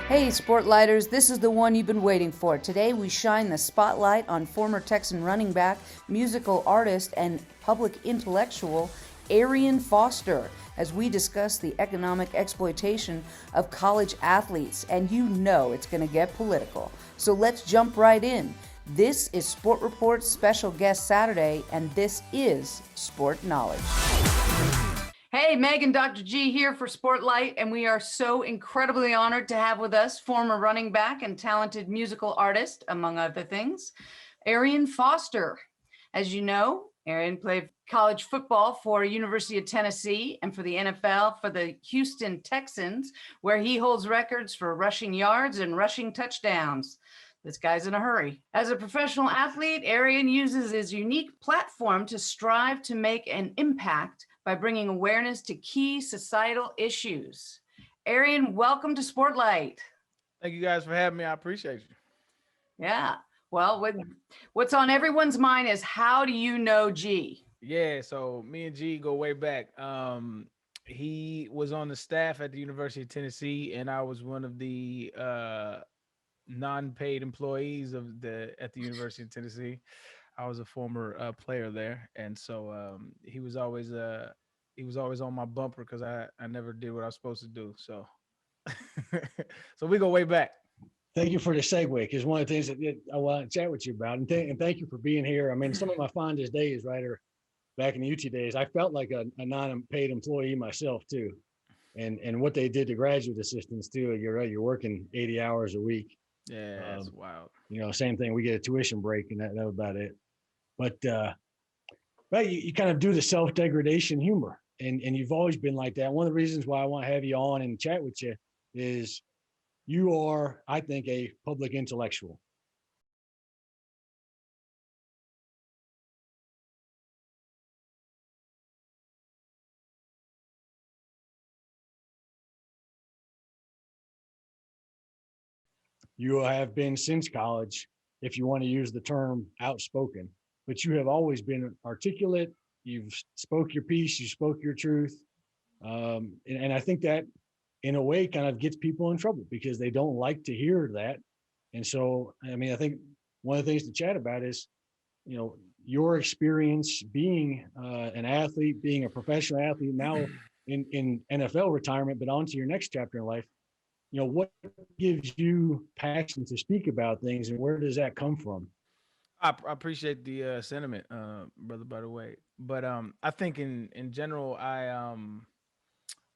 Hey, Sportlighters, this is the one you've been waiting for. Today we shine the spotlight on former Texan running back, musical artist, and public intellectual Arian Foster as we discuss the economic exploitation of college athletes. And you know it's going to get political. So let's jump right in. This is Sport Report's special guest Saturday, and this is Sport Knowledge. Hey, Meg and Dr. G here for Sportlight, and we are so incredibly honored to have with us former running back and talented musical artist, among other things, Arian Foster. As you know, Arian played college football for University of Tennessee and for the NFL for the Houston Texans, where he holds records for rushing yards and rushing touchdowns. This guy's in a hurry. As a professional athlete, Arian uses his unique platform to strive to make an impact by bringing awareness to key societal issues. Arian, welcome to Sportlight. Thank you guys for having me. I appreciate you. Yeah. Well, what's on everyone's mind is, how do you know G? Yeah, so me and G go way back. He was on the staff at the University of Tennessee, and I was one of the non-paid employees at the University of Tennessee. I was a former player there, and so he was always on my bumper because I never did what I was supposed to do. So so we go way back. Thank you for the segue, because one of the things that I want to chat with you about, and thank you for being here. I mean, some of my fondest days, right, are back in the UT days. I felt like a non-paid employee myself too, and what they did to graduate assistants too. You're right, you're working 80 hours a week. Yeah, that's wild. You know, same thing. We get a tuition break, and that was about it. But right, you kind of do the self-degradation humor, and you've always been like that. One of the reasons why I want to have you on and chat with you is you are, I think, a public intellectual. You have been since college, if you want to use the term, outspoken, but you have always been articulate. You've spoke your piece, you spoke your truth. And I think that in a way kind of gets people in trouble because they don't like to hear that. And so, I mean, I think one of the things to chat about is, you know, your experience being an athlete, being a professional athlete now in NFL retirement, but on to your next chapter in life. You know, what gives you passion to speak about things, and where does that come from? I appreciate the sentiment, brother. By the way, but I think in general, uh,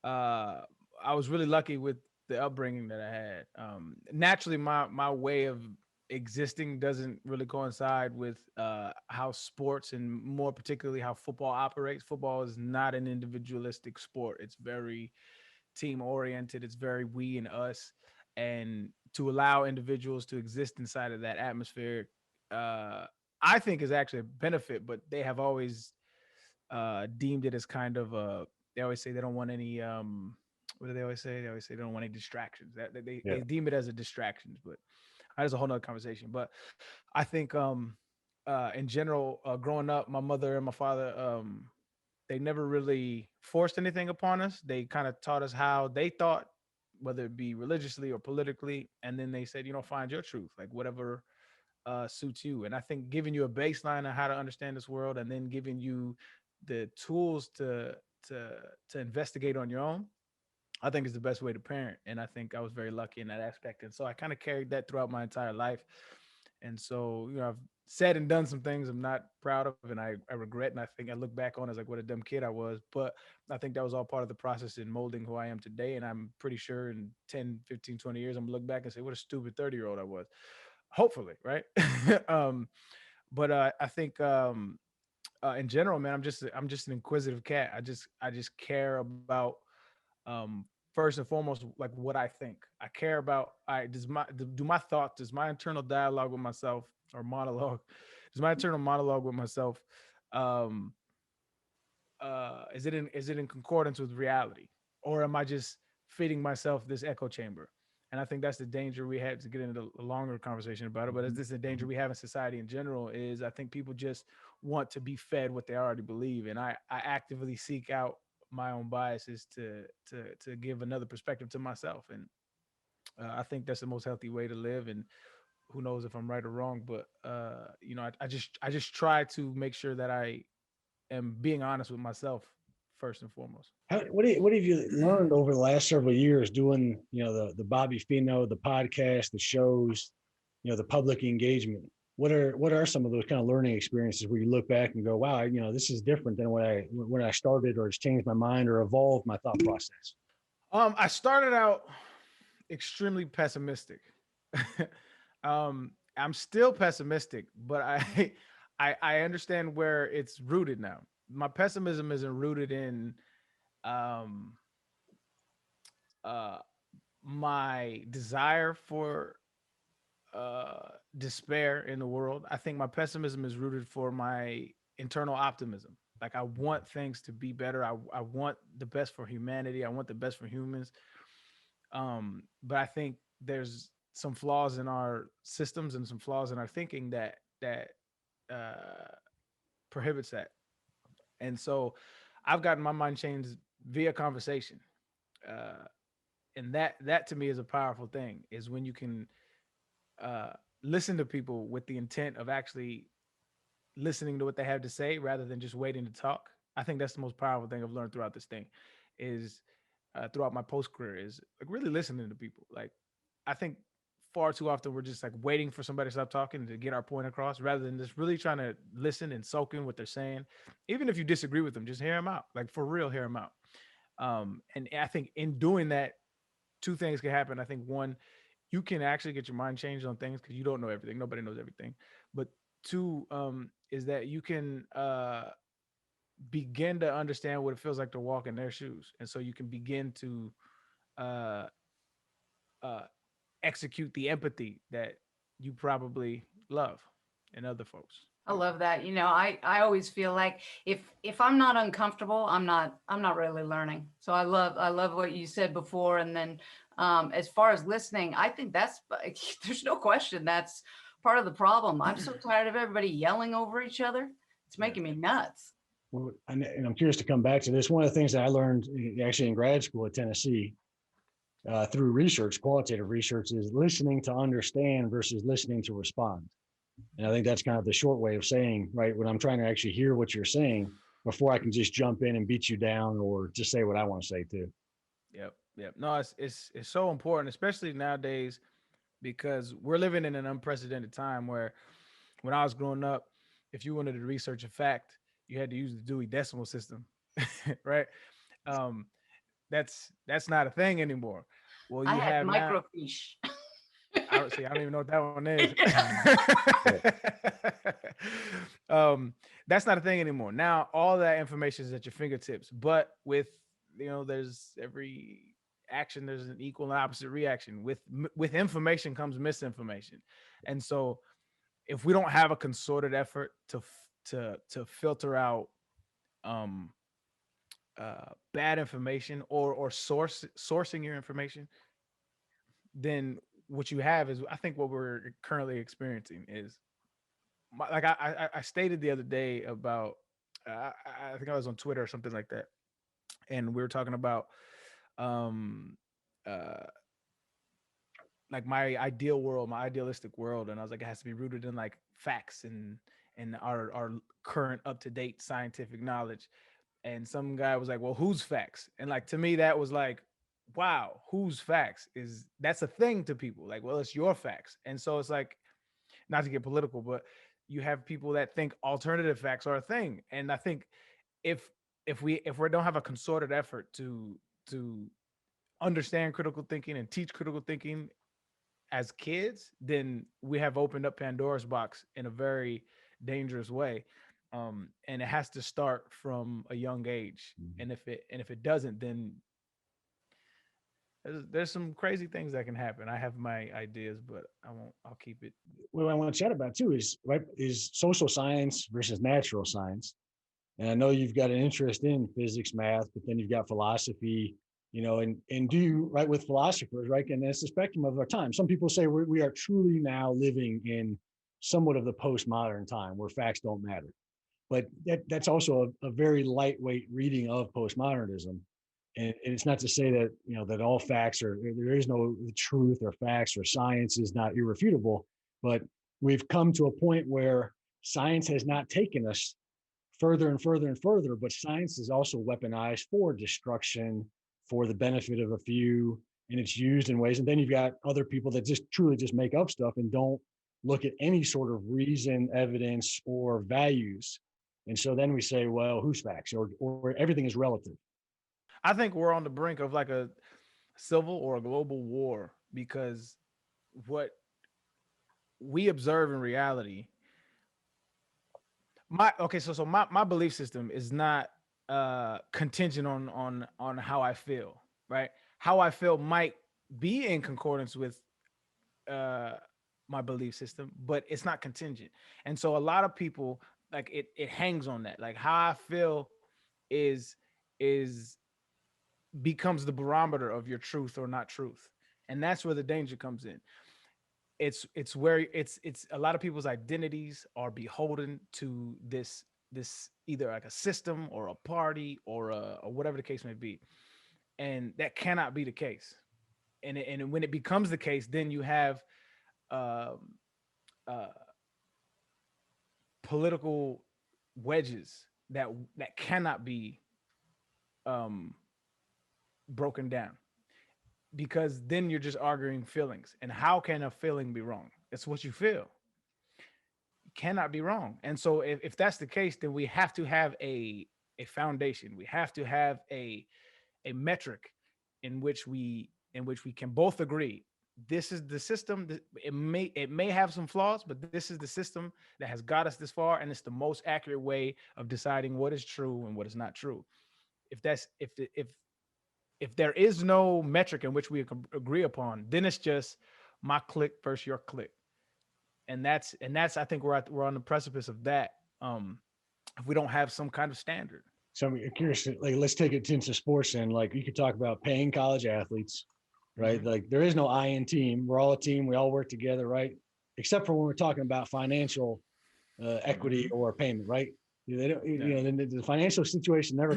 I was really lucky with the upbringing that I had. Naturally, my way of existing doesn't really coincide with how sports, and more particularly how football operates. Football is not an individualistic sport. It's very team oriented. It's very we and us, and to allow individuals to exist inside of that atmosphere, uh, I think is actually a benefit. But they have always deemed it as kind of a. They always say they don't want any. What do they always say? They always say they don't want any distractions. That they deem it as a distractions, but that is a whole nother conversation. But I think in general, growing up, my mother and my father they never really forced anything upon us. They kind of taught us how they thought, whether it be religiously or politically, and then they said, find your truth, like whatever suits you. And I think giving you a baseline of how to understand this world, and then giving you the tools to investigate on your own, I think is the best way to parent. And I think I was very lucky in that aspect. And so I kind of carried that throughout my entire life. And so, I've said and done some things I'm not proud of, and I regret. And I think I look back on as like what a dumb kid I was. But I think that was all part of the process in molding who I am today. And I'm pretty sure in 10, 15, 20 years, I'm gonna look back and say, what a stupid 30-year-old I was. Hopefully, right? But I think in general, man, I'm just an inquisitive cat. I just care about first and foremost, like what I think. I care about do my thoughts, does my internal dialogue with myself, or monologue, does my internal monologue with myself, um is it in concordance with reality, or am I just feeding myself this echo chamber? And I think that's the danger we have, to get into a longer conversation about it. But is this the danger we have in society in general? Is I think people just want to be fed what they already believe, and I actively seek out my own biases to give another perspective to myself. And I think that's the most healthy way to live, and who knows if I'm right or wrong, but I just try to make sure that I am being honest with myself first and foremost. What have you learned over the last several years doing, the Bobby Fino, the podcast, the shows, the public engagement? What are some of those kind of learning experiences where you look back and go, wow, this is different than when I started, or it's changed my mind or evolved my thought process? I started out extremely pessimistic. I'm still pessimistic, but I understand where it's rooted now. My pessimism isn't rooted in um uh my desire for despair in the world. I think my pessimism is rooted for my internal optimism. Like I want things to be better. I want the best for humanity. I want the best for humans. But I think there's some flaws in our systems and some flaws in our thinking that uh, prohibits that. And so I've gotten my mind changed via conversation. Uh, and that to me is a powerful thing, is when you can uh, listen to people with the intent of actually listening to what they have to say rather than just waiting to talk. I think that's the most powerful thing I've learned throughout this thing, is throughout my post career, is like really listening to people. Like I think far too often we're just like waiting for somebody to stop talking to get our point across, rather than just really trying to listen and soak in what they're saying. Even if you disagree with them, just hear them out. Like for real, hear them out. And I think in doing that, two things can happen. I think one, you can actually get your mind changed on things because you don't know everything. Nobody knows everything. But two, is that you can begin to understand what it feels like to walk in their shoes, and so you can begin to uh, uh, execute the empathy that you probably love in other folks. I love that. I always feel like if I'm not uncomfortable, I'm not really learning. So I love what you said before. And then as far as listening, I think that's there's no question that's part of the problem. I'm so tired of everybody yelling over each other. It's Yeah. making me nuts. Well, and I'm curious to come back to this. One of the things that I learned actually in grad school at Tennessee through research, qualitative research, is listening to understand versus listening to respond. And I think that's kind of the short way of saying, right, when I'm trying to actually hear what you're saying before I can just jump in and beat you down or just say what I want to say too. Yep. No, it's so important, especially nowadays, because we're living in an unprecedented time where when I was growing up, if you wanted to research a fact, you had to use the Dewey Decimal System, right? Um, that's not a thing anymore. Well, I you had have now. microfiche. I don't see. I don't even know what that one is. That's not a thing anymore. Now all that information is at your fingertips. But with there's every action, there's an equal and opposite reaction. With information comes misinformation, and so if we don't have a consorted effort to filter out um bad information or sourcing your information, then what you have is, I think what we're currently experiencing is like I stated the other day about I think I was on Twitter or something like that, and we were talking about um uh like my ideal world, my idealistic world, and I was like, it has to be rooted in like facts and our current up to date scientific knowledge. And some guy was like, well, who's facts? And like to me that was like, wow, who's facts? Is that's a thing to people, like, well, it's your facts. And so it's like, not to get political, but you have people that think alternative facts are a thing. And I think if if we don't have a consorted effort to understand critical thinking and teach critical thinking as kids, then we have opened up Pandora's box in a very dangerous way. And it has to start from a young age. And if it doesn't, then there's some crazy things that can happen. I have my ideas, but I'll keep it. What I want to chat about too is, right, is social science versus natural science. And I know you've got an interest in physics, math, but then you've got philosophy, and do you, right, with philosophers, right? And it's the spectrum of our time. Some people say we are truly now living in somewhat of the postmodern time where facts don't matter. But that's also a very lightweight reading of postmodernism. And it's not to say that, that all facts are, there is no truth or facts or science is not irrefutable, but we've come to a point where science has not taken us further and further and further, but science is also weaponized for destruction, for the benefit of a few, and it's used in ways. And then you've got other people that just truly just make up stuff and don't look at any sort of reason, evidence, or values. And so then we say, well, who's facts? Or everything is relative. I think we're on the brink of like a civil or a global war, because what we observe in reality, my belief system is not contingent on how I feel, right? How I feel might be in concordance with my belief system, but it's not contingent. And so a lot of people, like, it hangs on that. Like, how I feel is becomes the barometer of your truth or not truth. And that's where the danger comes in. It's where it's a lot of people's identities are beholden to this either like a system or a party or whatever the case may be. And that cannot be the case. And when it becomes the case, then you have um, uh, political wedges that cannot be um, broken down, because then you're just arguing feelings. And how can a feeling be wrong? It's what you feel. It cannot be wrong. And so if that's the case, then we have to have a foundation. We have to have a metric in which we can both agree this is the system. It may have some flaws, but this is the system that has got us this far, and it's the most accurate way of deciding what is true and what is not true. If there is no metric in which we agree upon, then it's just my clique versus your clique, and that's I think we're on the precipice of that. If we don't have some kind of standard. So I'm curious, like, let's take it into sports, and like, you could talk about paying college athletes, right? Mm-hmm. Like, there is no I in team. We're all a team. We all work together, right? Except for when we're talking about financial equity or payment, right? They don't, the financial situation never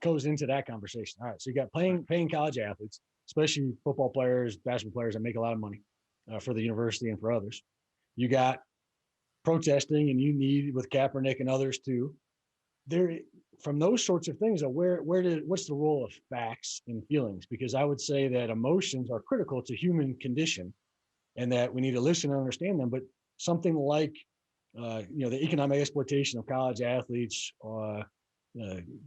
goes into that conversation. All right, so you got paying college athletes, especially football players, basketball players that make a lot of money for the university and for others. You got protesting, and you need with Kaepernick and others too. There, from those sorts of things, what's the role of facts and feelings? Because I would say that emotions are critical to human condition, and that we need to listen and understand them. But something like the economic exploitation of college athletes,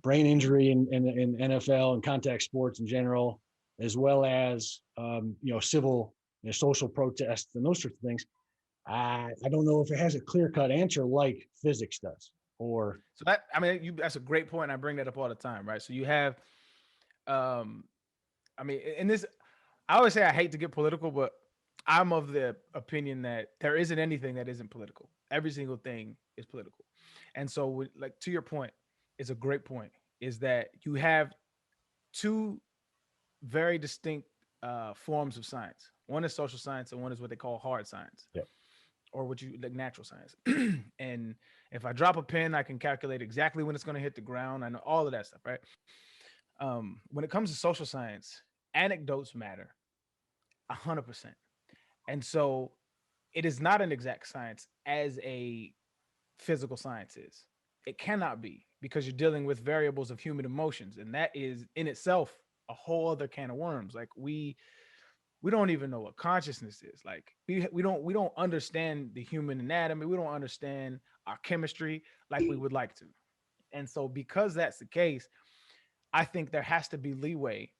brain injury in NFL and contact sports in general, as well as civil, social protests and those sorts of things. I don't know if it has a clear-cut answer like physics does. Or So that's a great point. And I bring that up all the time, right? So you have, in this, I always say I hate to get political, but I'm of the opinion that there isn't anything that isn't political. Every single thing is political. And so, like, to your point, it's a great point, is that you have two very distinct forms of science. One is social science, and one is what they call hard science. Yep. Or what you like natural science. And if I drop a pin, I can calculate exactly when it's going to hit the ground. I know all of that stuff, right? When it comes to social science, anecdotes matter 100%. And so it is not an exact science as a physical science is. It cannot be, because you're dealing with variables of human emotions. And that is in itself a whole other can of worms. Like, we don't even know what consciousness is. Like, we don't understand the human anatomy. We don't understand our chemistry like we would like to. And so, because that's the case, I think there has to be leeway,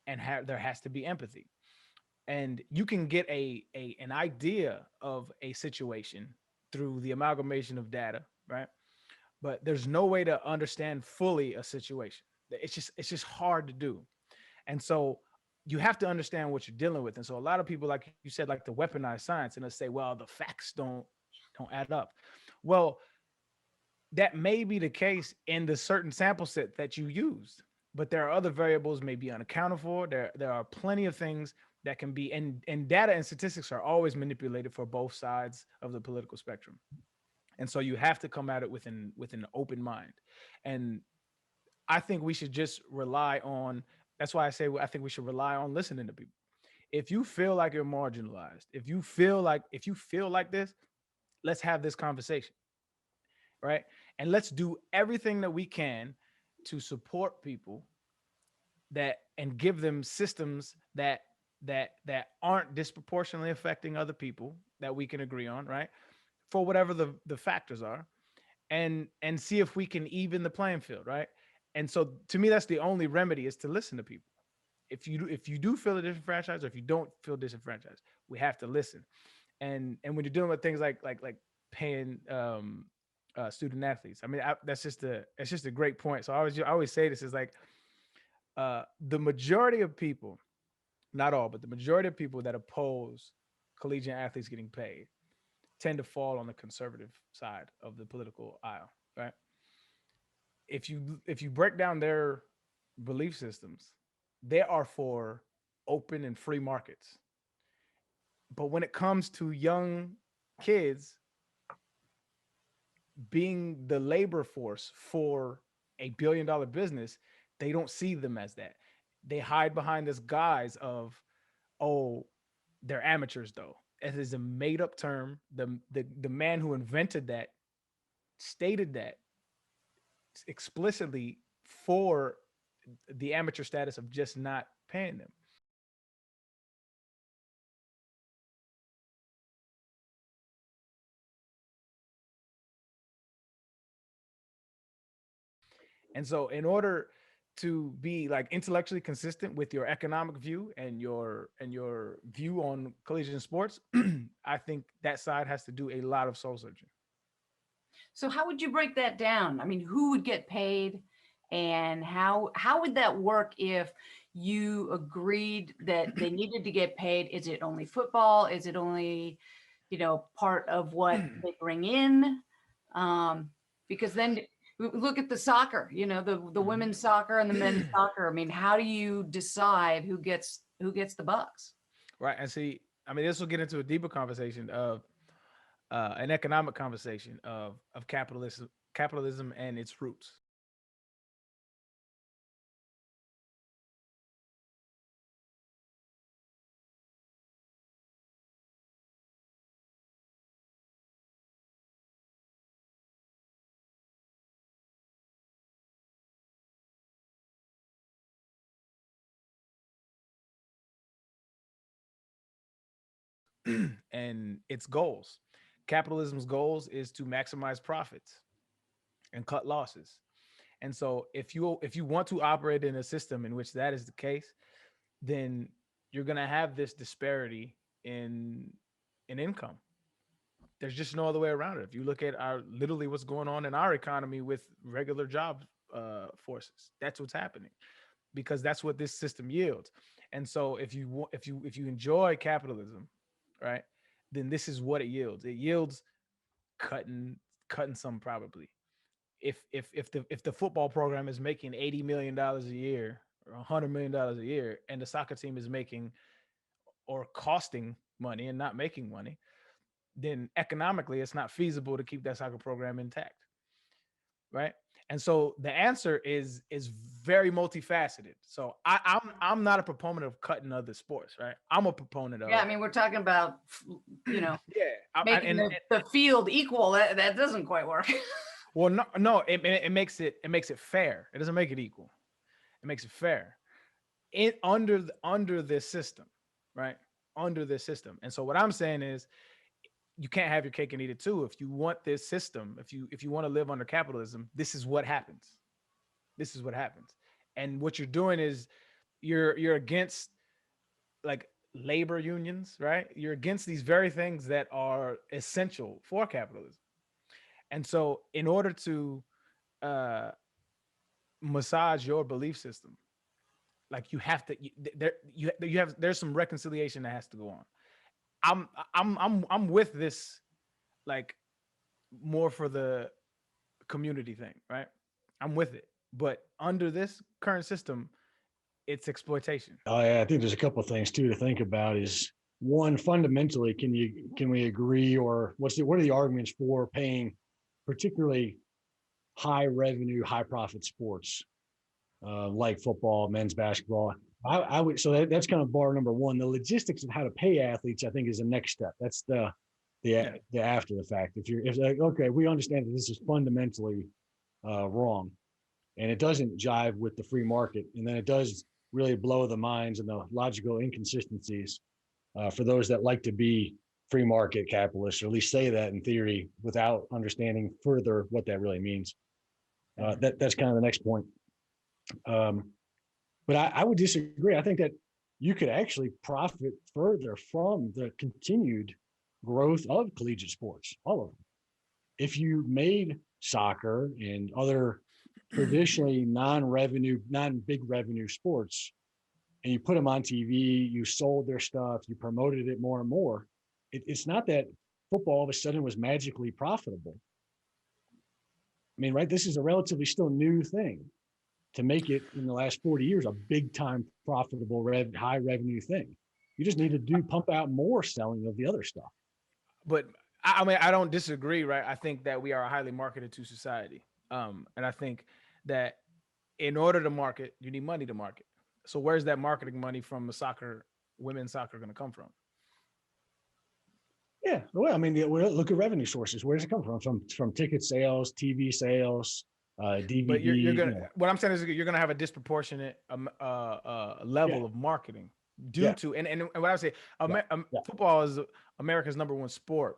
and there has to be empathy. And you can get an idea of a situation through the amalgamation of data, right? But there's no way to understand fully a situation. It's just hard to do. And so you have to understand what you're dealing with. And so a lot of people, like you said, like to weaponize science, and they'll say, well, the facts don't add up. Well, that may be the case in the certain sample set that you used, but there are other variables may be unaccounted for. There are plenty of things that can be, and data and statistics are always manipulated for both sides of the political spectrum. And so you have to come at it with an open mind. And I think we should just rely on, that's why I say I think we should rely on listening to people. If you feel like you're marginalized, if you feel like this, let's have this conversation, right? And let's do everything that we can to support people that and give them systems that aren't disproportionately affecting other people that we can agree on, right? For whatever the factors are, and see if we can even the playing field, right? And so to me, that's the only remedy, is to listen to people. If you do feel disenfranchised, or if you don't feel disenfranchised, we have to listen. And when you're dealing with things like paying student athletes, I mean, that's just a great point. So I always say this is like, the majority of people, not all, but the majority of people that oppose collegiate athletes getting paid tend to fall on the conservative side of the political aisle, right? If you break down their belief systems, they are for open and free markets. But when it comes to young kids being the labor force for a $1 billion business, they don't see them as that. They hide behind this guise of, oh, they're amateurs though. It is a made up term. The man who invented that stated that explicitly for the amateur status of just not paying them. And so in order to be like intellectually consistent with your economic view and your view on collegiate sports, I think that side has to do a lot of soul searching. So how would you break that down? I mean, who would get paid, and how would that work if you agreed that they needed to get paid? Is it only football? Is it only, part of what they bring in? Because then look at the soccer, the women's soccer and the men's soccer. I mean, how do you decide who gets the bucks? Right. And see, I mean, this will get into a deeper conversation of an economic conversation of capitalism and its roots. And its goals. Capitalism's goals is to maximize profits and cut losses. And so if you want to operate in a system in which that is the case, then you're going to have this disparity in income. There's just no other way around it. If you look at literally what's going on in our economy with regular job forces, that's what's happening, because that's what this system yields. And so if you enjoy capitalism, right, then this is what it yields. It yields cutting some, probably. If the football program is making $80 million a year or $100 million a year, and the soccer team is making or costing money and not making money, then economically it's not feasible to keep that soccer program intact, right? And so the answer is very multifaceted. So I'm not a proponent of cutting other sports, right? I'm a proponent of, Yeah, I mean, we're talking about yeah, making the field equal. That doesn't quite work. Well, no, it makes it fair. It doesn't make it equal. It makes it fair. Under this system, right? Under this system. And so what I'm saying is, you can't have your cake and eat it too. If you want this system, if you want to live under capitalism, this is what happens. This is what happens. And what you're doing is you're against like labor unions, right? You're against these very things that are essential for capitalism. And so in order to massage your belief system, like you have to there's some reconciliation that has to go on. I'm with this, like, more for the community thing, right? I'm with it. But under this current system, it's exploitation. I think there's a couple of things too to think about. Is one, fundamentally, can we agree, or what are the arguments for paying particularly high revenue, high profit sports like football, men's basketball. I would, so that's kind of bar number one. The logistics of how to pay athletes, I think, is the next step. That's the after the fact. If like, okay, we understand that this is fundamentally wrong, and it doesn't jive with the free market, and then it does really blow the minds and the logical inconsistencies for those that like to be free market capitalists, or at least say that in theory without understanding further what that really means. That's kind of the next point. But I would disagree. I think that you could actually profit further from the continued growth of collegiate sports, all of them. If you made soccer and other traditionally non-big revenue sports, and you put them on TV, you sold their stuff, you promoted it more and more, it's not that football all of a sudden was magically profitable. I mean, right? This is a relatively still new thing. To make it in the last 40 years a big time profitable high revenue thing. You just need to pump out more selling of the other stuff. But I mean, I don't disagree, right? I think that we are highly marketed to society. And I think that in order to market, you need money to market. So where's that marketing money from women's soccer going to come from? Yeah, well, I mean, look at revenue sources. Where does it come from? From ticket sales, TV sales, DVD. But you're gonna. What I'm saying is you're gonna have a disproportionate level of marketing due to and what I would say, football is America's number one sport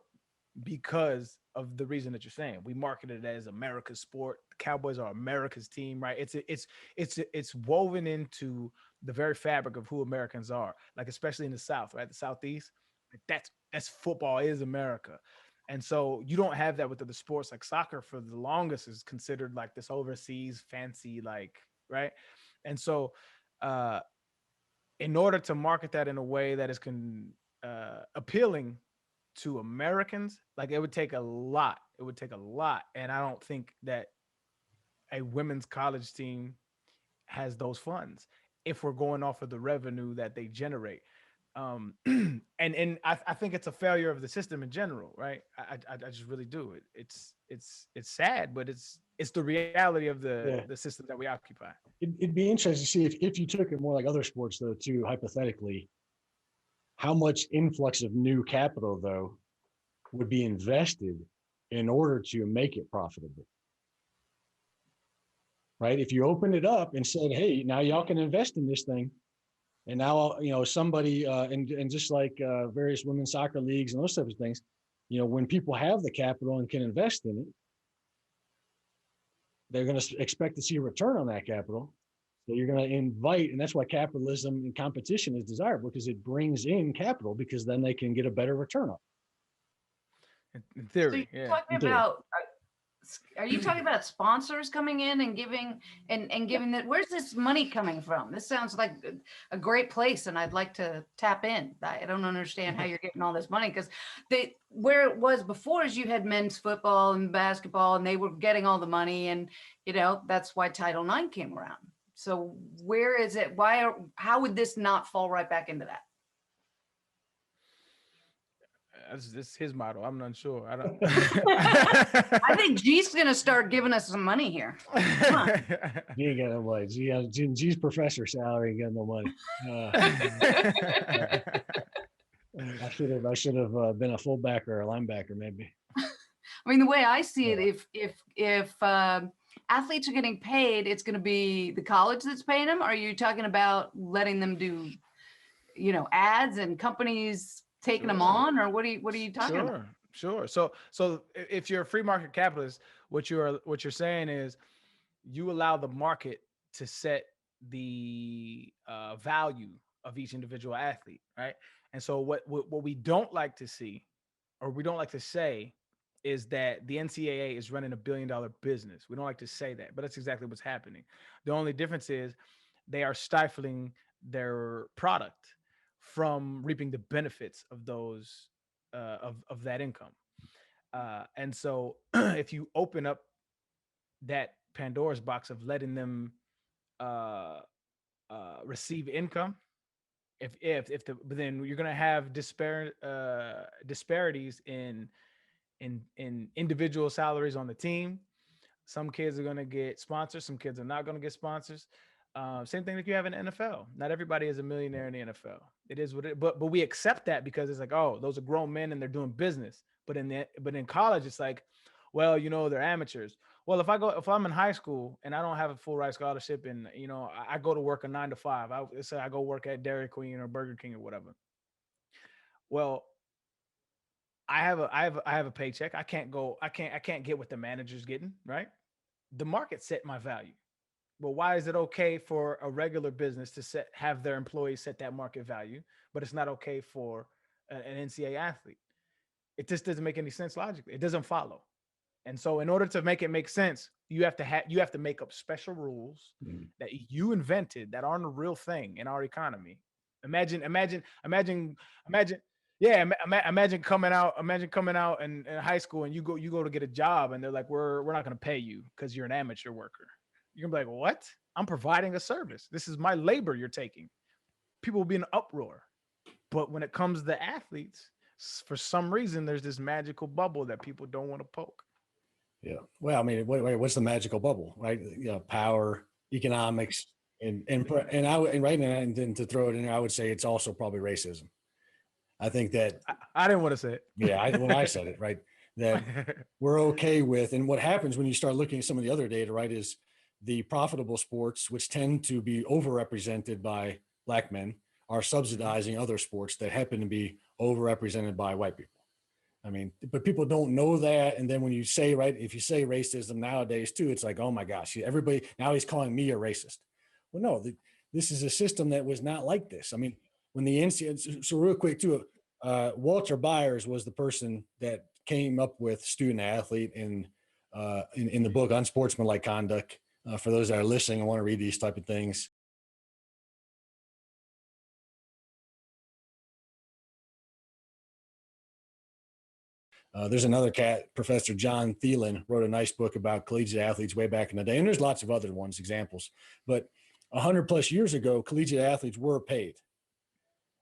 because of the reason that you're saying. We market it as America's sport. The Cowboys are America's team, right? It's woven into the very fabric of who Americans are. Like especially in the South, right? The Southeast, like that's football is America. And so you don't have that with other sports. Like soccer for the longest is considered like this overseas fancy, like, right? And so in order to market that in a way that is appealing to Americans, like it would take a lot. It would take a lot. And I don't think that a women's college team has those funds if we're going off of the revenue that they generate. And I think it's a failure of the system in general, right? I just really do. It's sad, but it's the reality of the system that we occupy. It'd be interesting to see if you took it more like other sports, though, too, hypothetically, how much influx of new capital, though, would be invested in order to make it profitable. Right? If you opened it up and said, hey, now y'all can invest in this thing. And now, somebody, and just like various women's soccer leagues and those types of things, when people have the capital and can invest in it, they're going to expect to see a return on that capital. So you're going to invite, and that's why capitalism and competition is desirable, because it brings in capital, because then they can get a better return on it. In theory, so you're talking about, are you talking about sponsors coming in and giving that? Where's this money coming from? This sounds like a great place, and I'd like to tap in. I don't understand how you're getting all this money, because where it was before is you had men's football and basketball, and they were getting all the money, and that's why Title IX came around. So where is it? How would this not fall right back into that? This is his model. I'm not sure. I don't. I think G's gonna start giving us some money here. Come on. G ain't got no money. G's professor salary ain't got no money. I should have been a fullback or a linebacker, maybe. I mean, the way I see it, if athletes are getting paid, it's going to be the college that's paying them. Are you talking about letting them do, ads and companies taking them on, or what are you talking about? Sure. So if you're a free market capitalist, what you're saying is you allow the market to set the value of each individual athlete, right? And so what we don't like to see, or we don't like to say, is that the NCAA is running $1 billion business. We don't like to say that, but that's exactly what's happening. The only difference is they are stifling their product from reaping the benefits of those of that income. And so if you open up that Pandora's box of letting them receive income, but then you're going to have disparities in individual salaries on the team. Some kids are going to get sponsors, some kids are not going to get sponsors. Same thing that you have in the NFL. Not everybody is a millionaire in the NFL. It is what it, but we accept that because it's like, oh, those are grown men and they're doing business. But in college, it's like, well, they're amateurs. Well, if I'm in high school and I don't have a full ride scholarship and I go to work a 9 to 5, let's say I go work at Dairy Queen or Burger King or whatever. Well, I have a paycheck. I can't get what the manager's getting, right? The market set my value. Well, why is it okay for a regular business to have their employees set that market value, but it's not okay for an NCAA athlete? It just doesn't make any sense logically. It doesn't follow. And so in order to make it make sense, you have to make up special rules that you invented that aren't a real thing in our economy. Imagine coming out in high school and you go to get a job and they're like, we're not going to pay you because you're an amateur worker. You're gonna be like, what? I'm providing a service. This is my labor you're taking. People will be in an uproar. But when it comes to athletes, for some reason, there's this magical bubble that people don't want to poke. Yeah. Well, I mean, what's the magical bubble, right? Power, economics, and then to throw it in there, I would say it's also probably racism. I think that I didn't want to say it. Yeah, when I said it, right, that we're okay with. And what happens when you start looking at some of the other data, right, is the profitable sports, which tend to be overrepresented by Black men, are subsidizing other sports that happen to be overrepresented by white people. I mean, but people don't know that. And then when you say, right, if you say racism nowadays too, it's like, oh my gosh, everybody, now he's calling me a racist. Well, no, this is a system that was not like this. I mean, when the NCAA, so real quick too, Walter Byers was the person that came up with student athlete in the book Unsportsmanlike Conduct. For those that are listening and want to read these type of things. There's another cat, Professor John Thielen, wrote a nice book about collegiate athletes way back in the day. And there's lots of other ones, examples. But 100 plus years ago, collegiate athletes were paid.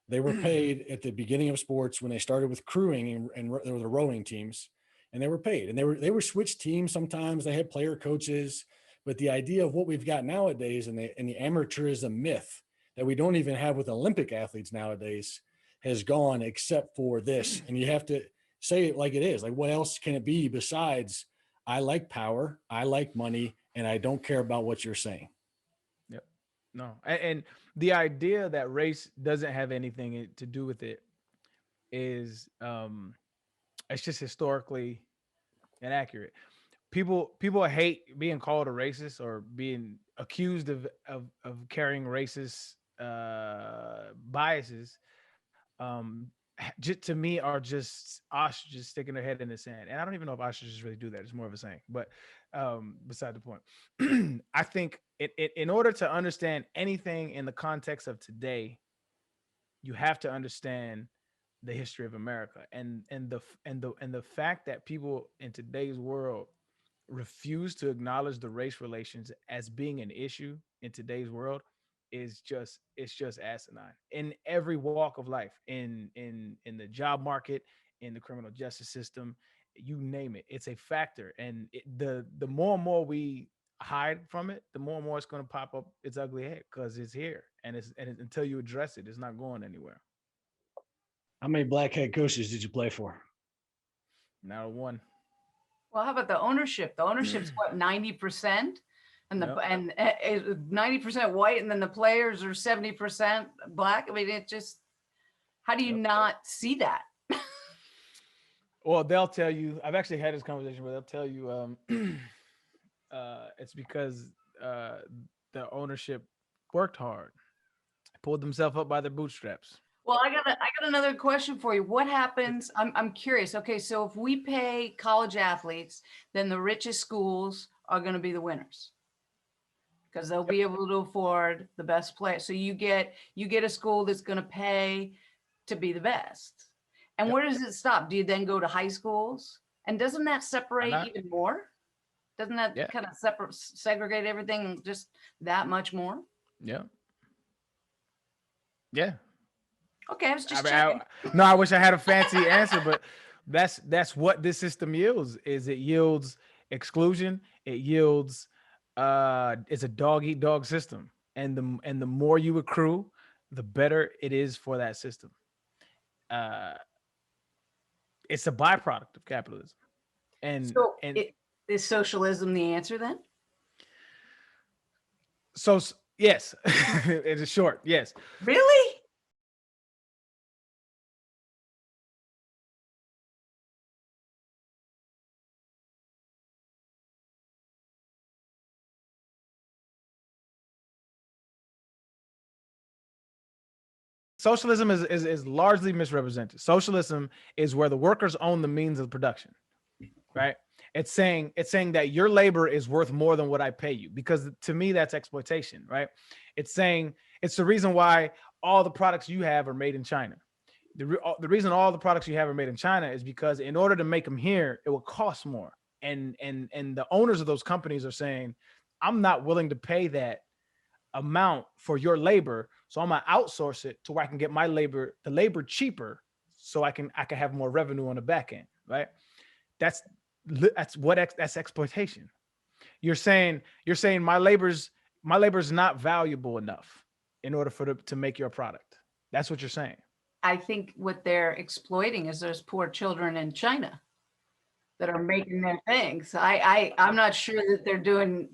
They were paid at the beginning of sports when they started with crewing and there were the rowing teams, and they were paid. And they were switched teams sometimes. They had player coaches. But the idea of what we've got nowadays and the amateurism myth that we don't even have with Olympic athletes nowadays has gone except for this. And you have to say it like it is. Like, what else can it be besides I like power, I like money, and I don't care about what you're saying? Yep. No. And the idea that race doesn't have anything to do with it is it's just historically inaccurate. People hate being called a racist or being accused of carrying racist biases. Just to me are just ostriches sticking their head in the sand, and I don't even know if ostriches really do that. It's more of a saying, but beside the point. I think in order to understand anything in the context of today, you have to understand the history of America and the fact that people in today's world refuse to acknowledge the race relations as being an issue in today's world is just asinine in every walk of life, in the job market, in the criminal justice system, you name it, it's a factor. And the more and more we hide from it, the more and more it's going to pop up its ugly head, because it's here, and until you address it, it's not going anywhere. How many black head coaches did you play for? Not one. Well, how about the ownership? The ownership's what, 90%? And the and 90% white, and then the players are 70% black. I mean, it just, how do you not see that? Well, they'll tell you, I've actually had this conversation where they'll tell you it's because the ownership worked hard, pulled themselves up by their bootstraps. Well, I got another question for you. What happens? I'm curious. Okay, so if we pay college athletes, then the richest schools are going to be the winners, because they'll be able to afford the best players. So you get a school that's going to pay to be the best. And where does it stop? Do you then go to high schools? And doesn't that separate even more? Doesn't that kind of segregate everything just that much more? Yeah. Yeah. Okay, I was just checking. No, I wish I had a fancy answer, but that's what this system yields. Is it yields exclusion? It yields it's a dog eat dog system, and the more you accrue, the better it is for that system. Uh, it's a byproduct of capitalism, So and is socialism the answer then? so yes, it is short. Yes, Really? socialism is largely misrepresented. Socialism is where the workers own the means of production, right? It's saying that your labor is worth more than what I pay you, because to me that's exploitation, right? It's saying it's the reason why all the products you have are made in China. The reason all the products you have are made in China is because in order to make them here, it will cost more. And the owners of those companies are saying, I'm not willing to pay that amount for your labor, so I'm gonna outsource it to where I can get the labor cheaper, so I can have more revenue on the back end, right? That's that's exploitation. You're saying my labor's not valuable enough in order to make your product. That's what you're saying. I think what they're exploiting is those poor children in China that are making their things. I'm not sure that they're doing.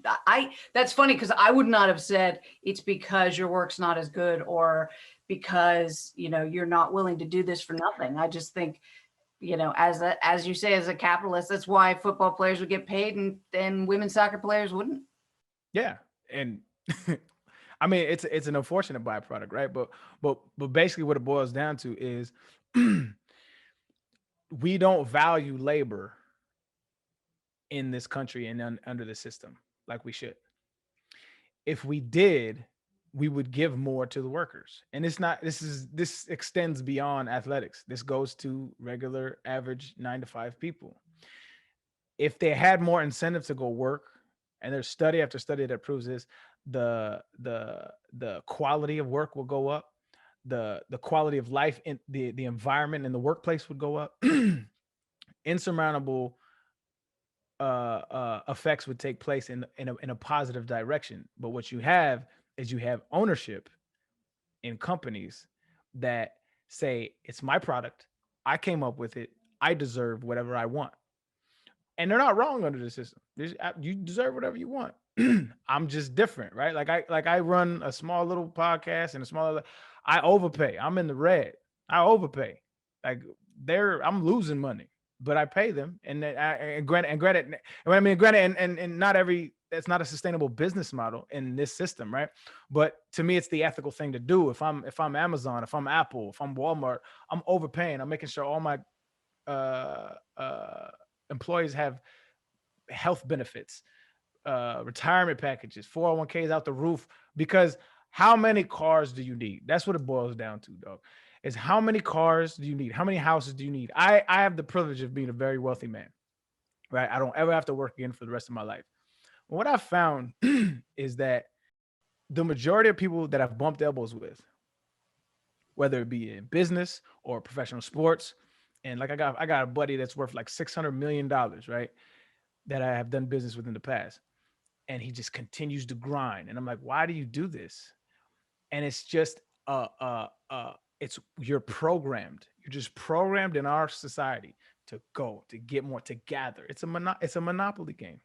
That's funny, because I would not have said it's because your work's not as good, or because you're not willing to do this for nothing. I just think, as you say, as a capitalist, that's why football players would get paid and women's soccer players wouldn't. Yeah, and I mean it's an unfortunate byproduct, right? But basically what it boils down to is we don't value labor in this country and under the system like we should. If we did, we would give more to the workers. And this extends beyond athletics. This goes to regular average 9 to 5 people. If they had more incentive to go work, and there's study after study that proves this, the quality of work will go up, the quality of life in the environment in the workplace would go up. Insurmountable effects would take place in a positive direction. But what you have is ownership in companies that say, it's my product, I came up with it, I deserve whatever I want. And they're not wrong under the system. You deserve whatever you want. I'm just different, right? Like I run a small little podcast and I overpay. I'm in the red. I overpay. Like I'm losing money, but I pay them. And granted, and not that's not a sustainable business model in this system, right? But to me, it's the ethical thing to do. If I'm Amazon, if I'm Apple, if I'm Walmart, I'm overpaying. I'm making sure all my employees have health benefits, retirement packages, 401ks out the roof. Because how many cars do you need? That's what it boils down to, dog. Is how many cars do you need? How many houses do you need? I have the privilege of being a very wealthy man, right? I don't ever have to work again for the rest of my life. What I've found is that the majority of people that I've bumped elbows with, whether it be in business or professional sports, and like I got a buddy that's worth like $600 million, right? That I have done business with in the past. And he just continues to grind. And I'm like, why do you do this? And it's just it's you're programmed. You're just programmed in our society to get more, to gather. It's a monopoly game.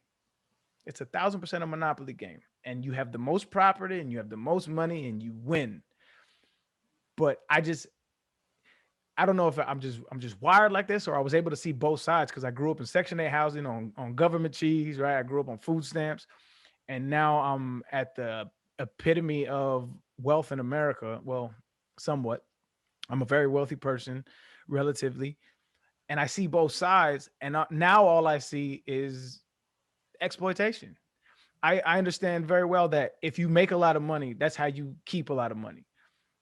It's 1,000% a monopoly game. And you have the most property and you have the most money and you win. But I don't know if I'm just wired like this, or I was able to see both sides because I grew up in Section 8 housing on government cheese, right? I grew up on food stamps, and now I'm at the epitome of wealth in America. Well, somewhat. I'm a very wealthy person, relatively, and I see both sides. And now all I see is exploitation. I understand very well that if you make a lot of money, that's how you keep a lot of money.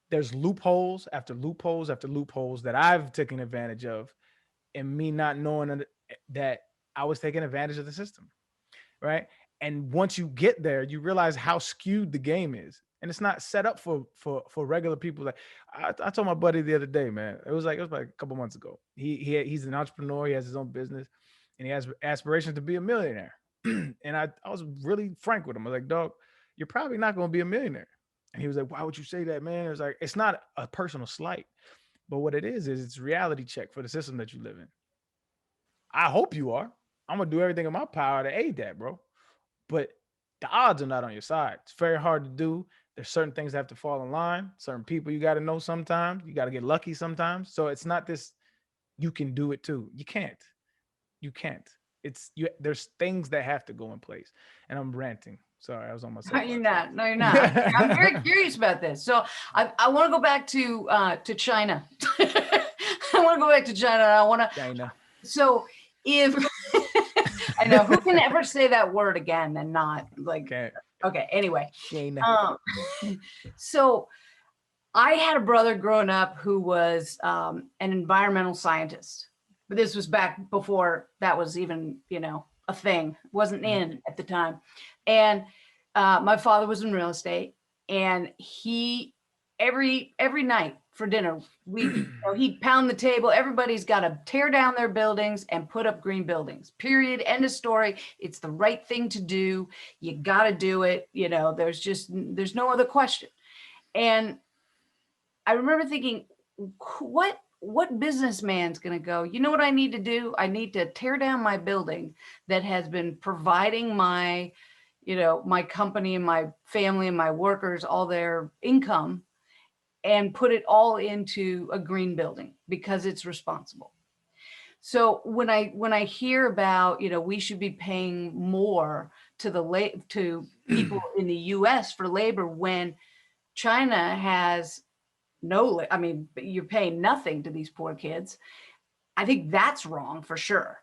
There's loopholes after loopholes after loopholes that I've taken advantage of, and me not knowing that I was taking advantage of the system, right? And once you get there, you realize how skewed the game is, and it's not set up for regular people. Like I told my buddy the other day, man, it was like a couple months ago. He's an entrepreneur, he has his own business, and he has aspirations to be a millionaire. And I was really frank with him. I was like, dog, you're probably not going to be a millionaire. And he was like, why would you say that, man? It was like, it's not a personal slight, but what it is it's reality check for the system that you live in. I hope you are. I'm gonna do everything in my power to aid that, bro. But the odds are not on your side. It's very hard to do. There's certain things that have to fall in line. Certain people you got to know sometimes. You got to get lucky sometimes. So it's not this, you can do it too. You can't. You can't. It's you. There's things that have to go in place. And I'm ranting. Sorry, I was on my No, you're not. No, you're not. I'm very curious about this. So I want to go back to China. I want to go back to China. I want to. China. So if I know who can ever say that word again and not like. Okay. Anyway. China. So I had a brother growing up who was an environmental scientist, but this was back before that was even, a thing. It wasn't in at the time. And my father was in real estate, and he every night for dinner, he'd pound the table. Everybody's got to tear down their buildings and put up green buildings. Period. End of story. It's the right thing to do. You got to do it. There's no other question. And I remember thinking, what businessman's going to go, you know what I need to do? I need to tear down my building that has been providing my, my company and my family and my workers all their income, and put it all into a green building because it's responsible. So when I hear about, we should be paying more to people in the US for labor when China has you're paying nothing to these poor kids. I think that's wrong for sure.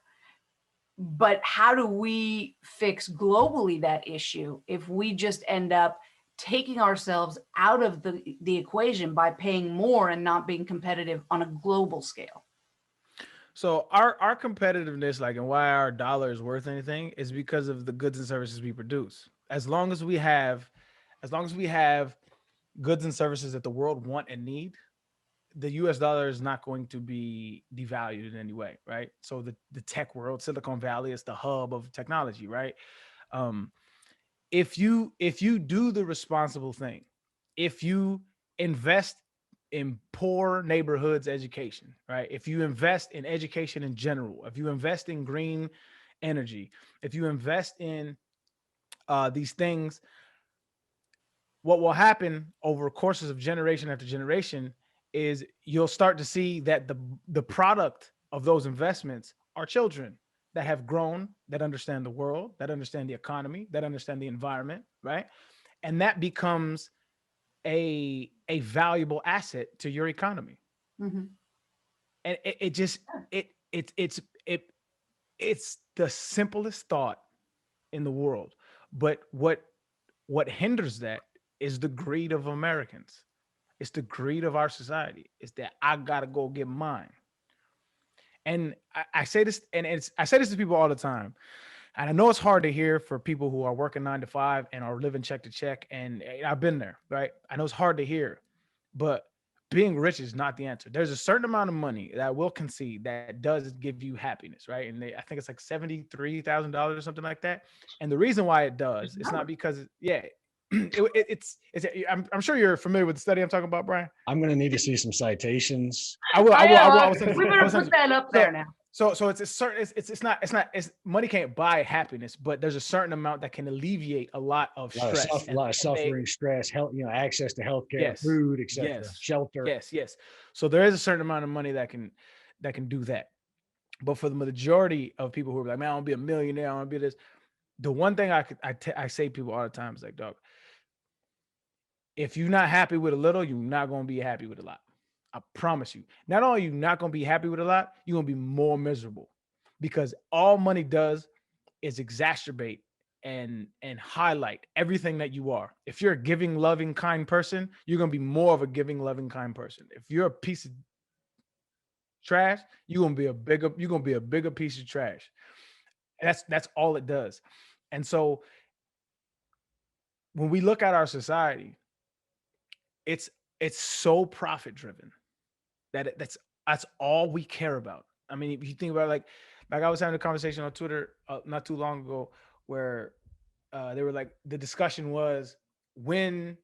But how do we fix globally that issue if we just end up taking ourselves out of the equation by paying more and not being competitive on a global scale? So our competitiveness, and why our dollar is worth anything, is because of the goods and services we produce. As long as we have goods and services that the world want and need, the US dollar is not going to be devalued in any way, right? So the tech world, Silicon Valley, is the hub of technology, right? If you do the responsible thing, if you invest in poor neighborhoods education, right? If you invest in education in general, if you invest in green energy, if you invest in these things, what will happen over courses of generation after generation is you'll start to see that the product of those investments are children that have grown, that understand the world, that understand the economy, that understand the environment, right? And that becomes a valuable asset to your economy. Mm-hmm. And it's the simplest thought in the world. But what hinders that is the greed of Americans. It's the greed of our society. It's that I gotta go get mine. And I say this, and I say this to people all the time. And I know it's hard to hear for people who are working 9 to 5 and are living check to check. And I've been there, right? I know it's hard to hear, but being rich is not the answer. There's a certain amount of money that I will concede that does give you happiness, right? And I think it's like $73,000 or something like that. And the reason why it does, it's not because, I'm sure you're familiar with the study I'm talking about, Brian. I'm going to need to see some citations. I will. We better put that up there now. So it's a certain, it's not money can't buy happiness, but there's a certain amount that can alleviate a lot of stress, a lot of suffering, stress, health, access to healthcare, food, etc., shelter. Yes. So there is a certain amount of money that can do that. But for the majority of people who are like, man, I want to be a millionaire, I want to be this. The one thing I say to people all the time is like, dog, if you're not happy with a little, you're not going to be happy with a lot. I promise you. Not only are you not going to be happy with a lot, you're going to be more miserable, because all money does is exacerbate and highlight everything that you are. If you're a giving, loving, kind person, you're going to be more of a giving, loving, kind person. If you're a piece of trash, you're going to be a bigger piece of trash. That's all it does. And so when we look at our society, it's so profit driven that that's all we care about. I mean, if you think about like I was having a conversation on Twitter not too long ago where they were like, the discussion was, when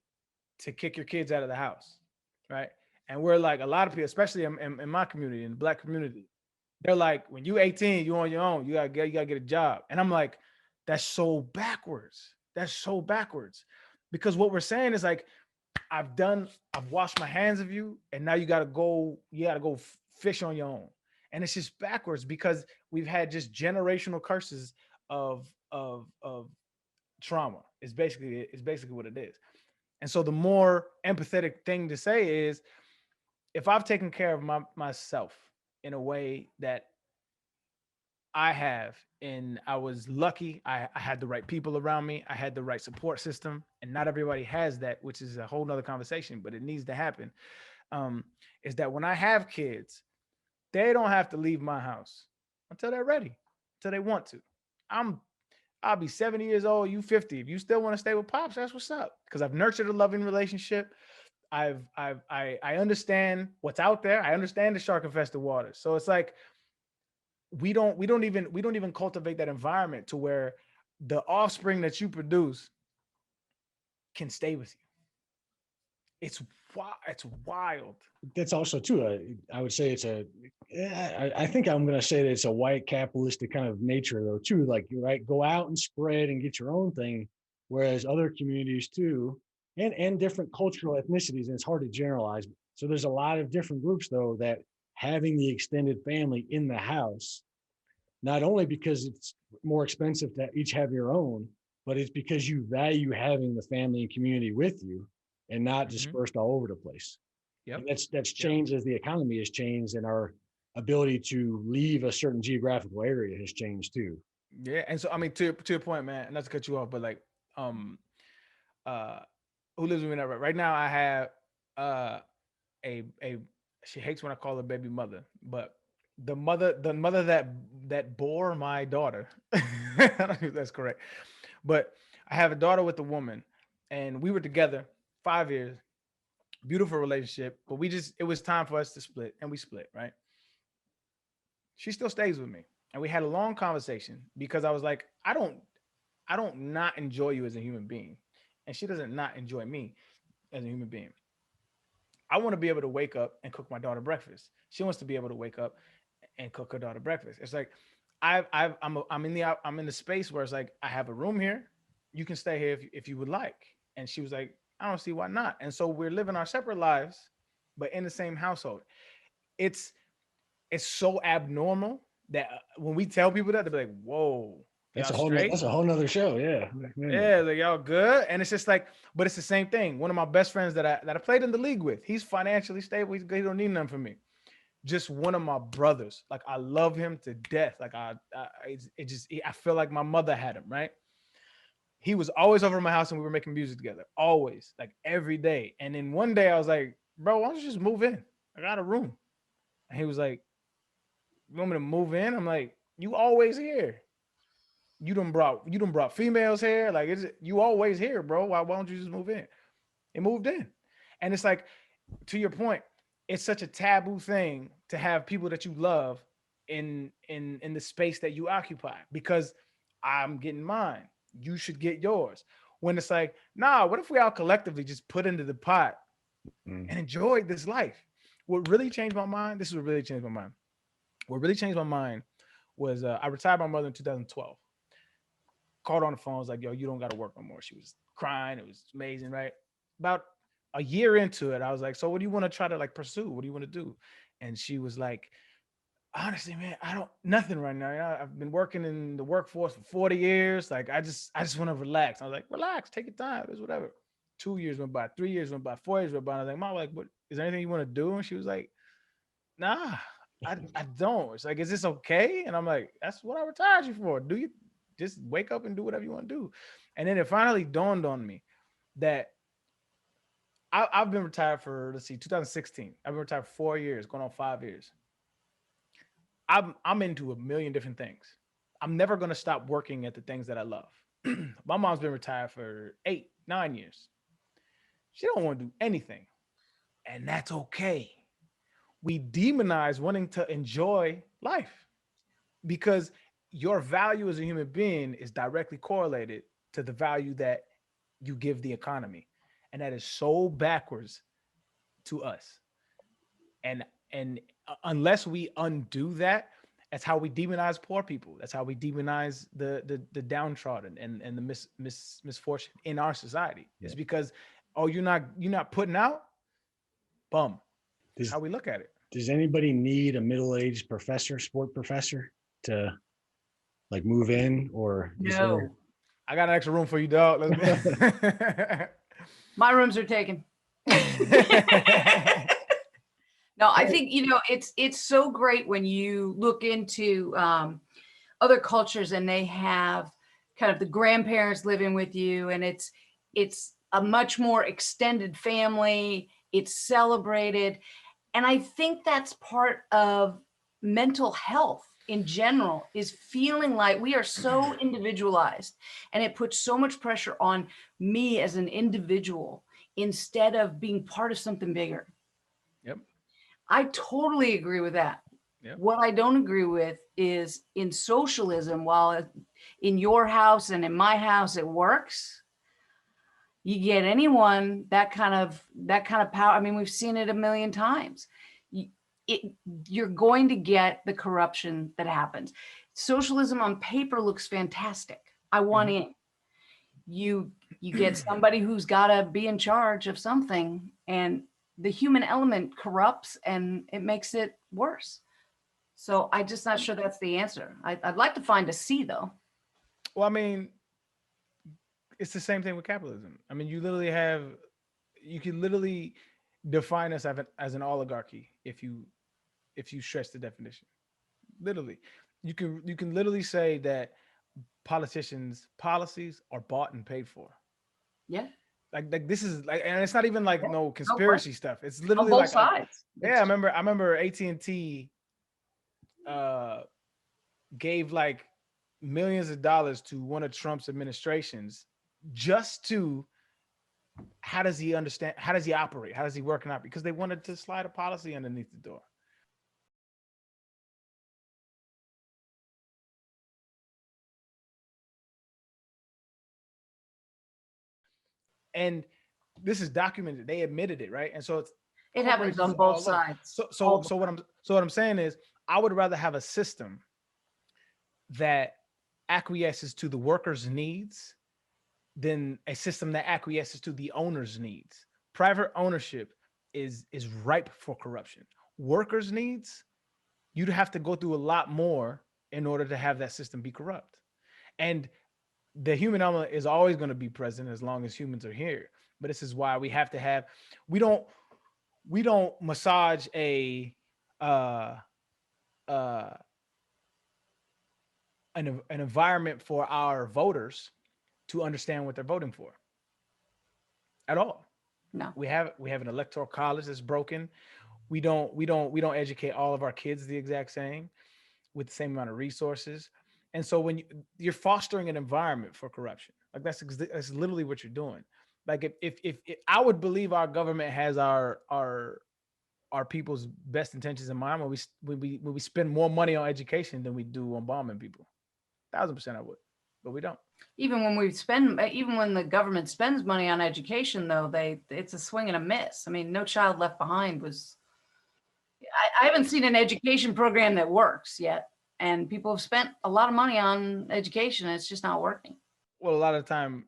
to kick your kids out of the house, right? And we're like, a lot of people, especially in my community, in the Black community, they're like, when you 18, you on your own, you gotta get a job. And I'm like, that's so backwards. That's so backwards. Because what we're saying is like, I've washed my hands of you, and now you gotta go fish on your own. And it's just backwards because we've had just generational curses of trauma. It's basically what it is. And so the more empathetic thing to say is, if I've taken care of myself in a way that I have, and I was lucky, I had the right people around me, I had the right support system, and not everybody has that, which is a whole nother conversation, but it needs to happen. Is that when I have kids, they don't have to leave my house until they're ready, until they want to. I'll be 70 years old, you 50. If you still want to stay with pops, that's what's up. Because I've nurtured a loving relationship. I understand what's out there. I understand the shark infested waters. So it's like we don't even cultivate that environment to where the offspring that you produce can stay with you. It's wild. That's also too. I would say I think I'm going to say that it's a white capitalistic kind of nature though too. Like, right, go out and spread and get your own thing, whereas other communities too, and different cultural ethnicities, and it's hard to generalize. So there's a lot of different groups though that having the extended family in the house, not only because it's more expensive to each have your own, but it's because you value having the family and community with you and not dispersed all over the place. Yep. And that's changed as the economy has changed, and our ability to leave a certain geographical area has changed too. Yeah. And so, I mean, to your point, man, not to cut you off, but like, who lives with me now? Right now I have a she hates when I call her baby mother, but the mother that bore my daughter. I don't know if that's correct, but I have a daughter with a woman, and we were together 5 years, beautiful relationship, but it was time for us to split, and we split, right? She still stays with me, and we had a long conversation because I was like, I don't not enjoy you as a human being, and she doesn't not enjoy me as a human being. I want to be able to wake up and cook my daughter breakfast. She wants to be able to wake up and cook her daughter breakfast. It's like I'm in the space where it's like, I have a room here. You can stay here if you would like. And she was like, I don't see why not. And so we're living our separate lives, but in the same household. It's so abnormal that when we tell people that, they'll be like, whoa. That's a whole nother show. Yeah. Yeah, like, y'all good. And it's just like, but it's the same thing. One of my best friends that I played in the league with, he's financially stable. He's good. He don't need nothing from me. Just one of my brothers. Like, I love him to death. Like, I feel like my mother had him, right? He was always over at my house and we were making music together. Always, like every day. And then one day I was like, bro, why don't you just move in? I got a room. And he was like, you want me to move in? I'm like, you always here. You done brought females here. Like, you always here, bro. Why don't you just move in? It moved in. And it's like, to your point, it's such a taboo thing to have people that you love in the space that you occupy, because I'm getting mine. You should get yours. When it's like, nah, what if we all collectively just put into the pot and enjoy this life? What really changed my mind? This is what really changed my mind. What really changed my mind was I retired my mother in 2012. Called on the phone, was like, yo, you don't got to work no more. She was crying. It was amazing, right? About a year into it, I was like, so what do you want to try to like pursue? What do you want to do? And she was like, honestly, man, nothing right now. You know, I've been working in the workforce for 40 years. Like, I just want to relax. I was like, relax, take your time. It's whatever. 2 years went by, 3 years went by, 4 years went by. I was like, Mom, like, what, is there anything you want to do? And she was like, nah, I don't. It's like, is this okay? And I'm like, that's what I retired you for. Do you just wake up and do whatever you want to do? And then it finally dawned on me that I've been retired for, 2016. I've been retired for 4 years, going on 5 years. I'm into a million different things. I'm never going to stop working at the things that I love. My mom's been retired for 8, 9 years. She don't want to do anything. And that's okay. We demonize wanting to enjoy life because your value as a human being is directly correlated to the value that you give the economy. And that is so backwards to us. And unless we undo that, that's how we demonize poor people. That's how we demonize the downtrodden and the misfortune in our society. Yeah. It's because, oh, you're not putting out, bum. That's how we look at it. Does anybody need a middle-aged sport professor to like move in, or no? I got an extra room for you, dog. My rooms are taken. No, I think, it's so great when you look into other cultures and they have kind of the grandparents living with you, and it's a much more extended family. It's celebrated. And I think that's part of mental health in general, is feeling like we are so individualized, and it puts so much pressure on me as an individual instead of being part of something bigger. Yep. I totally agree with that. Yep. What I don't agree with is in socialism, while in your house and in my house it works, you get anyone that kind of power. I mean, we've seen it a million times. You're going to get the corruption that happens. Socialism on paper looks fantastic. I want in. You get somebody who's got to be in charge of something, and the human element corrupts and it makes it worse. So I'm just not sure that's the answer. I'd like to find a C though. Well, I mean, it's the same thing with capitalism. I mean, you can literally define us as an oligarchy if you stretch the definition. Literally, you can literally say that politicians' policies are bought and paid for. Yeah. Like this is like, and it's not even like no conspiracy stuff. It's literally on both like sides. Yeah, I remember AT&T gave like millions of dollars to one of Trump's administrations just to, how does he understand? How does he operate? How does he work and operate? Because they wanted to slide a policy underneath the door. And this is documented. They admitted it, right? And so it happens on both sides. So what I'm saying is, I would rather have a system that acquiesces to the workers' needs than a system that acquiesces to the owner's needs. Private ownership is ripe for corruption. Workers' needs, you'd have to go through a lot more in order to have that system be corrupt. And the human element is always going to be present as long as humans are here. But this is why we have to have, we don't massage an environment for our voters to understand what they're voting for at all. No. We have an electoral college that's broken. We don't educate all of our kids the exact same with the same amount of resources. And so when you're fostering an environment for corruption, like that's literally what you're doing. Like if I would believe our government has our people's best intentions in mind when we spend more money on education than we do on bombing people. 1,000% I would, but we don't. Even when the government spends money on education, though, it's a swing and a miss. I mean, No Child Left Behind was. I haven't seen an education program that works yet, and people have spent a lot of money on education, and it's just not working. Well, a lot of the time,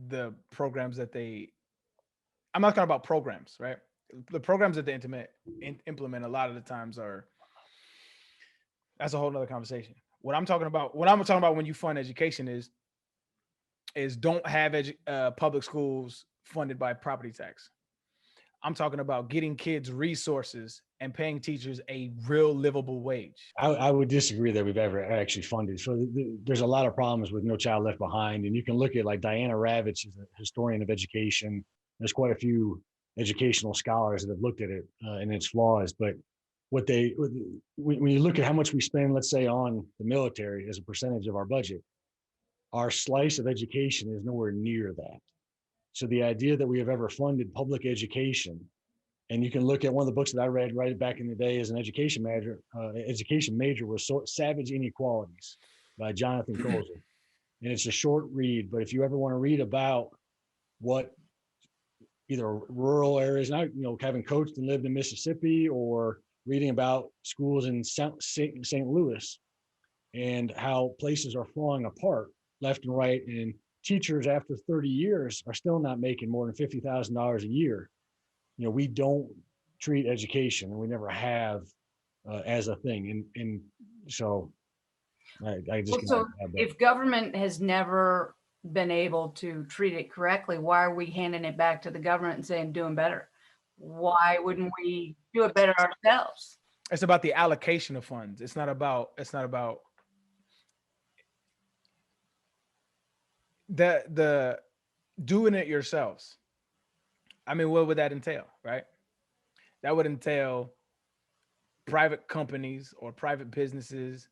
the programs that I'm not talking about programs, right? The programs that they implement a lot of the times that's a whole nother conversation. What I'm talking about when you fund education is don't have public schools funded by property tax. I'm talking about getting kids resources and paying teachers a real livable wage. I would disagree that we've ever actually funded. So there's a lot of problems with No Child Left Behind. And you can look at like Diana Ravitch is a historian of education. There's quite a few educational scholars that have looked at it and its flaws. But when you look at how much we spend, let's say, on the military as a percentage of our budget, our slice of education is nowhere near that. So the idea that we have ever funded public education, and you can look at one of the books that I read right back in the day as an education major was Savage Inequalities by Jonathan Colson. And it's a short read, but if you ever want to read about what either rural areas. And I, having coached and lived in Mississippi, or reading about schools in St. Louis and how places are falling apart left and right. And teachers after 30 years are still not making more than $50,000 a year. We don't treat education, and we never have, as a thing. And so I just. So if government has never been able to treat it correctly, why are we handing it back to the government and saying doing better? Why wouldn't we do it better ourselves? It's about the allocation of funds. It's not about the doing it yourselves. I mean, what would that entail, right? That would entail private companies or private businesses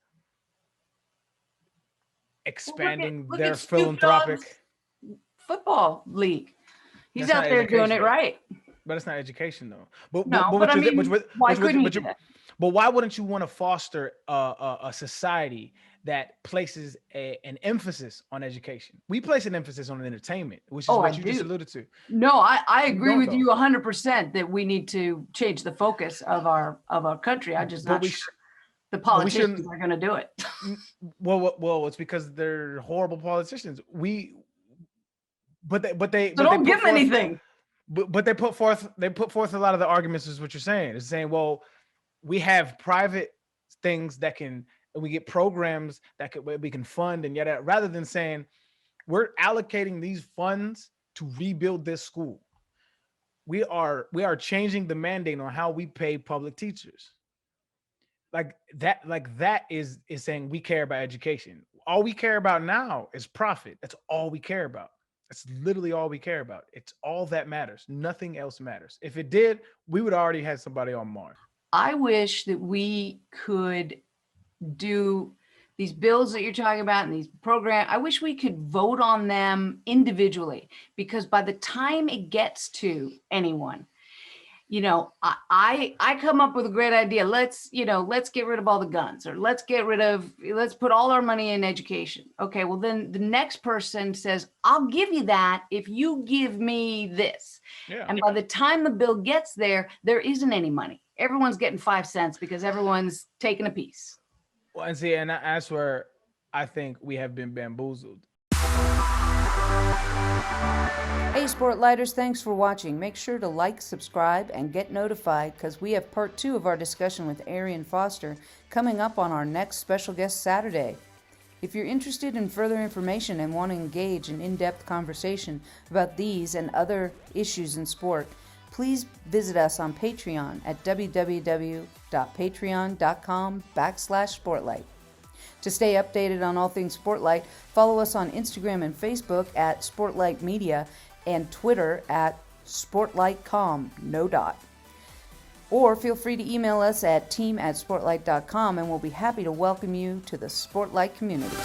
expanding their philanthropic football league. He's That's out not there doing it education. right. But it's not education, though. But why wouldn't you want to foster a society that places an emphasis on education? We place an emphasis on entertainment, which is what you just alluded to. No, I agree with you 100% that we need to change the focus of our country. I'm just not sure the politicians are going to do it. Well, it's because they're horrible politicians. But they don't give them anything. But they put forth a lot of the arguments, is what you're saying. It's saying, well, we have private things we get programs we can fund, and yet rather than saying we're allocating these funds to rebuild this school, we are changing the mandate on how we pay public teachers. Like that is saying we care about education. All we care about now is profit. That's all we care about. That's literally all we care about. It's all that matters. Nothing else matters. If it did, we would already have somebody on Mars. I wish that we could do these bills that you're talking about and these programs. I wish we could vote on them individually, because by the time it gets to anyone, I come up with a great idea. Let's get rid of all the guns, or let's put all our money in education. Okay, well then the next person says, I'll give you that if you give me this. Yeah. And by the time the bill gets there isn't any money. Everyone's getting 5 cents because everyone's taking a piece. Well, and see, and that's where I think we have been bamboozled. Hey Sportlighters, thanks for watching. Make sure to like, subscribe, and get notified, because we have part 2 of our discussion with Arian Foster coming up on our next special guest Saturday. If you're interested in further information and want to engage in in-depth conversation about these and other issues in sport, please visit us on Patreon at www.patreon.com/Sportlight. To stay updated on all things Sportlight, follow us on Instagram and Facebook at Sportlight Media, and Twitter at SportlightCom, no dot. Or feel free to email us at team@sportlight.com, and we'll be happy to welcome you to the Sportlight community.